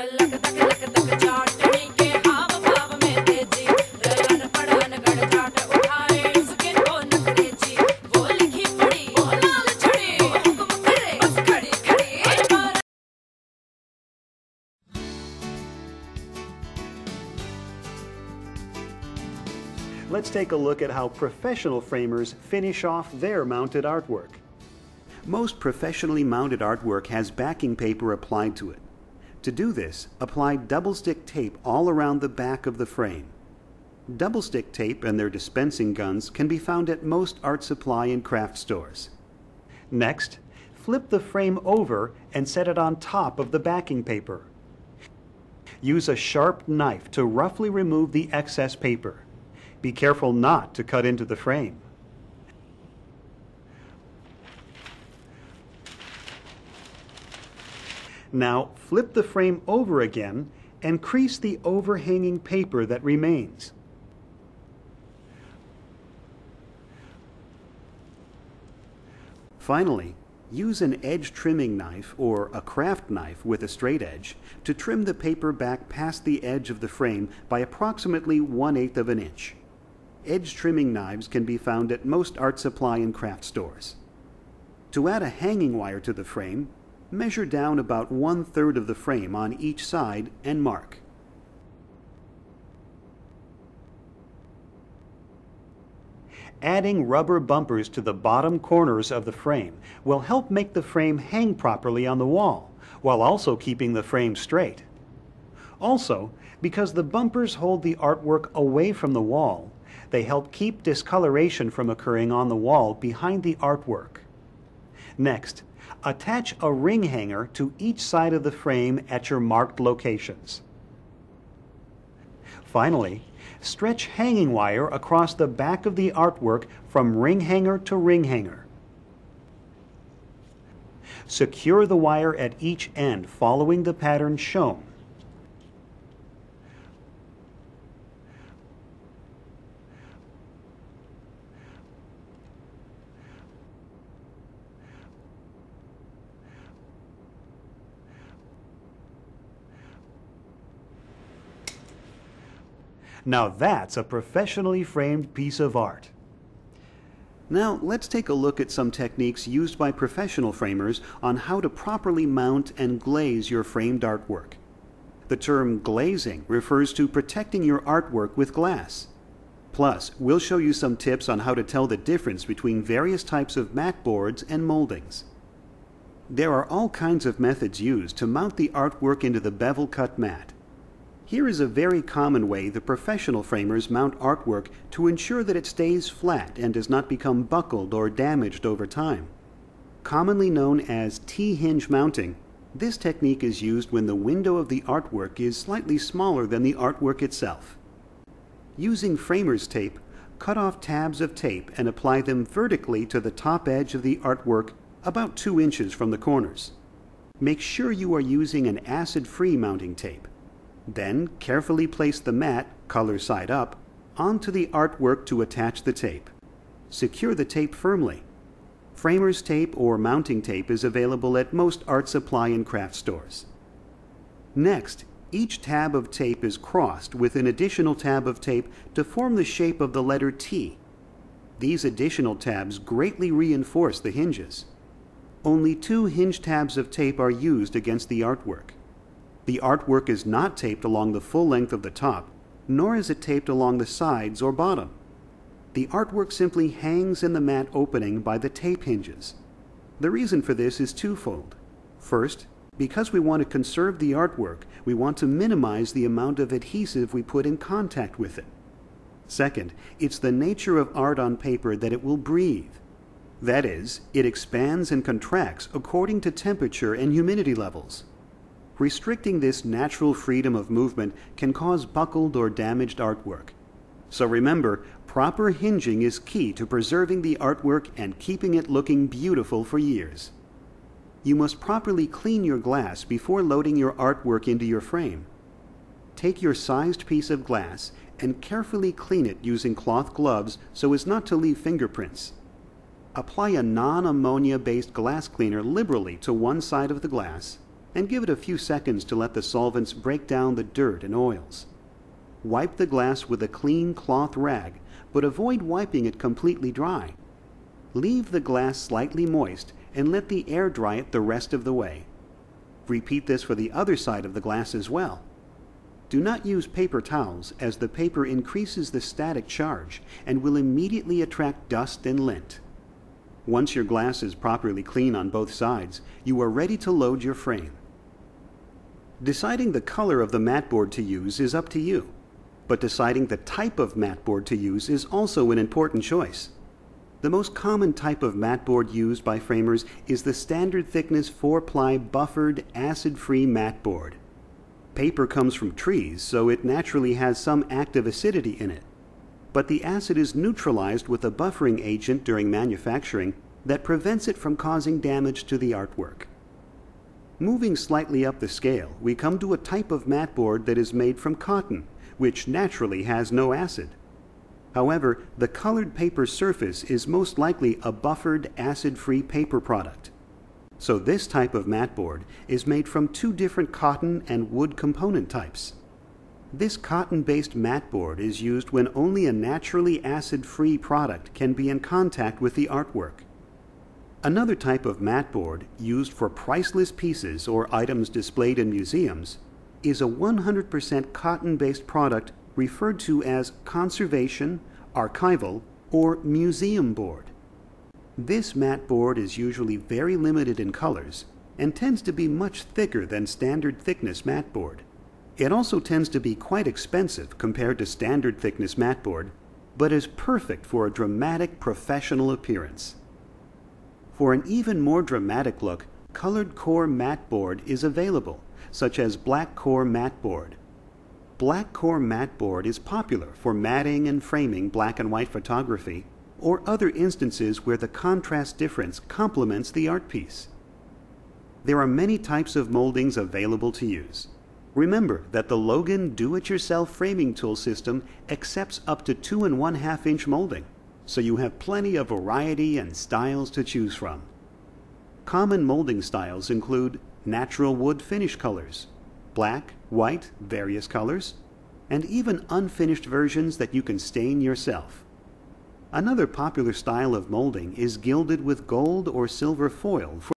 Let's take a look at how professional framers finish off their mounted artwork. Most professionally mounted artwork has backing paper applied to it. To do this, apply double-stick tape all around the back of the frame. Double-stick tape and their dispensing guns can be found at most art supply and craft stores. Next, flip the frame over and set it on top of the backing paper. Use a sharp knife to roughly remove the excess paper. Be careful not to cut into the frame. Now flip the frame over again and crease the overhanging paper that remains. Finally, use an edge trimming knife or a craft knife with a straight edge to trim the paper back past the edge of the frame by approximately 1/8 of an inch. Edge trimming knives can be found at most art supply and craft stores. To add a hanging wire to the frame, measure down about 1/3 of the frame on each side and mark. Adding rubber bumpers to the bottom corners of the frame will help make the frame hang properly on the wall, while also keeping the frame straight. Also, because the bumpers hold the artwork away from the wall, they help keep discoloration from occurring on the wall behind the artwork. Next, attach a ring hanger to each side of the frame at your marked locations. Finally, stretch hanging wire across the back of the artwork from ring hanger to ring hanger. Secure the wire at each end following the pattern shown. Now that's a professionally framed piece of art. Now let's take a look at some techniques used by professional framers on how to properly mount and glaze your framed artwork. The term glazing refers to protecting your artwork with glass. Plus, we'll show you some tips on how to tell the difference between various types of mat boards and moldings. There are all kinds of methods used to mount the artwork into the bevel cut mat. Here is a very common way the professional framers mount artwork to ensure that it stays flat and does not become buckled or damaged over time. Commonly known as T-hinge mounting, this technique is used when the window of the artwork is slightly smaller than the artwork itself. Using framer's tape, cut off tabs of tape and apply them vertically to the top edge of the artwork about 2 inches from the corners. Make sure you are using an acid-free mounting tape. Then carefully place the mat, color side up, onto the artwork to attach the tape. Secure the tape firmly. Framer's tape or mounting tape is available at most art supply and craft stores. Next, each tab of tape is crossed with an additional tab of tape to form the shape of the letter T. These additional tabs greatly reinforce the hinges. Only 2 hinge tabs of tape are used against the artwork. The artwork is not taped along the full length of the top, nor is it taped along the sides or bottom. The artwork simply hangs in the mat opening by the tape hinges. The reason for this is twofold. First, because we want to conserve the artwork, we want to minimize the amount of adhesive we put in contact with it. Second, it's the nature of art on paper that it will breathe. That is, it expands and contracts according to temperature and humidity levels. Restricting this natural freedom of movement can cause buckled or damaged artwork. So remember, proper hinging is key to preserving the artwork and keeping it looking beautiful for years. You must properly clean your glass before loading your artwork into your frame. Take your sized piece of glass and carefully clean it using cloth gloves so as not to leave fingerprints. Apply a non-ammonia-based glass cleaner liberally to one side of the glass, and give it a few seconds to let the solvents break down the dirt and oils. Wipe the glass with a clean cloth rag, but avoid wiping it completely dry. Leave the glass slightly moist and let the air dry it the rest of the way. Repeat this for the other side of the glass as well. Do not use paper towels, as the paper increases the static charge and will immediately attract dust and lint. Once your glass is properly clean on both sides, you are ready to load your frame. Deciding the color of the mat board to use is up to you, but deciding the type of mat board to use is also an important choice. The most common type of mat board used by framers is the standard thickness 4-ply buffered acid-free mat board. Paper comes from trees, so it naturally has some active acidity in it. But the acid is neutralized with a buffering agent during manufacturing that prevents it from causing damage to the artwork. Moving slightly up the scale, we come to a type of mat board that is made from cotton, which naturally has no acid. However, the colored paper surface is most likely a buffered acid-free paper product. So this type of mat board is made from two different cotton and wood component types. This cotton-based mat board is used when only a naturally acid-free product can be in contact with the artwork. Another type of mat board, used for priceless pieces or items displayed in museums, is a 100% cotton-based product referred to as conservation, archival, or museum board. This mat board is usually very limited in colors and tends to be much thicker than standard thickness mat board. It also tends to be quite expensive compared to standard thickness mat board, but is perfect for a dramatic professional appearance. For an even more dramatic look, colored core mat board is available, such as black core mat board. Black core mat board is popular for matting and framing black and white photography, or other instances where the contrast difference complements the art piece. There are many types of moldings available to use. Remember that the Logan do-it-yourself framing tool system accepts up to 2 1/2 inch molding, so you have plenty of variety and styles to choose from. Common molding styles include natural wood finish colors, black, white, various colors, and even unfinished versions that you can stain yourself. Another popular style of molding is gilded with gold or silver foil for